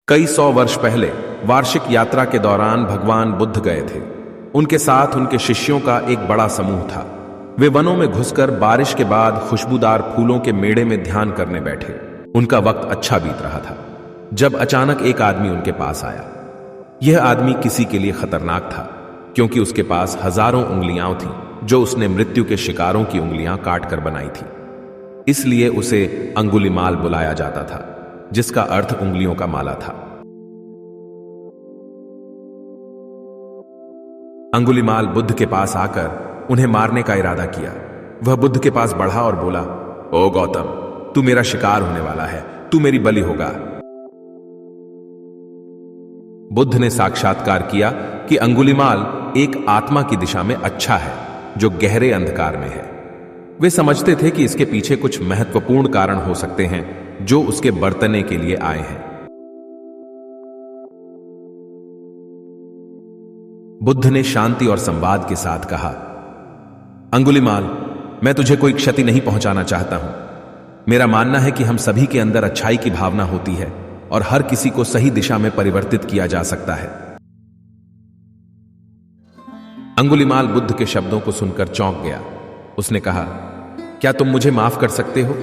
कई सौ वर्ष पहले वार्षिक यात्रा के दौरान भगवान बुद्ध गए थे। उनके साथ उनके शिष्यों का एक बड़ा समूह था। वे वनों में घुसकर बारिश के बाद खुशबूदार फूलों के मेड़े में ध्यान करने बैठे। उनका वक्त अच्छा बीत रहा था जब अचानक एक आदमी उनके पास आया। यह आदमी किसी के लिए खतरनाक था, क्योंकि उसके पास हजारों उंगलियां थीं जो उसने मृत्यु के शिकारों की उंगलियां काटकर बनाई थी। इसलिए उसे अंगुलिमाल बुलाया जाता था, जिसका अर्थ उंगलियों का माला था। अंगुलिमाल बुद्ध के पास आकर उन्हें मारने का इरादा किया। वह बुद्ध के पास बढ़ा और बोला, ओ गौतम, तू मेरा शिकार होने वाला है, तू मेरी बलि होगा। बुद्ध ने साक्षात्कार किया कि अंगुलिमाल एक आत्मा की दिशा में अच्छा है जो गहरे अंधकार में है। वे समझते थे कि इसके पीछे कुछ महत्वपूर्ण कारण हो सकते हैं जो उसके बरतने के लिए आए हैं। बुद्ध ने शांति और संवाद के साथ कहा, अंगुलिमाल, मैं तुझे कोई क्षति नहीं पहुंचाना चाहता हूं। मेरा मानना है कि हम सभी के अंदर अच्छाई की भावना होती है और हर किसी को सही दिशा में परिवर्तित किया जा सकता है। अंगुलिमाल बुद्ध के शब्दों को सुनकर चौंक गया। उसने कहा, क्या तुम मुझे माफ कर सकते हो?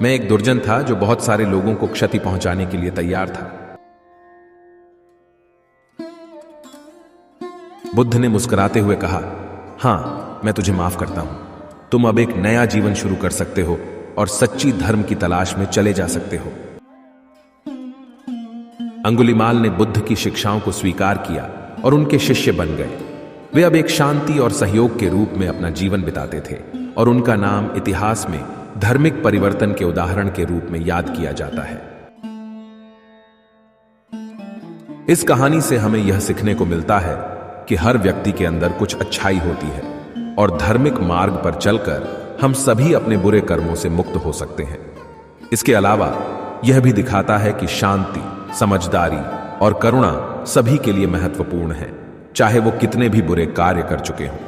मैं एक दुर्जन था जो बहुत सारे लोगों को क्षति पहुंचाने के लिए तैयार था। बुद्ध ने मुस्कुराते हुए कहा, हां, मैं तुझे माफ करता हूं। तुम अब एक नया जीवन शुरू कर सकते हो और सच्ची धर्म की तलाश में चले जा सकते हो। अंगुलिमाल ने बुद्ध की शिक्षाओं को स्वीकार किया और उनके शिष्य बन गए। वे अब एक शांति और सहयोग के रूप में अपना जीवन बिताते थे और उनका नाम इतिहास में धार्मिक परिवर्तन के उदाहरण के रूप में याद किया जाता है। इस कहानी से हमें यह सीखने को मिलता है कि हर व्यक्ति के अंदर कुछ अच्छाई होती है और धार्मिक मार्ग पर चलकर हम सभी अपने बुरे कर्मों से मुक्त हो सकते हैं। इसके अलावा यह भी दिखाता है कि शांति, समझदारी और करुणा सभी के लिए महत्वपूर्ण है, चाहे वो कितने भी बुरे कार्य कर चुके हों।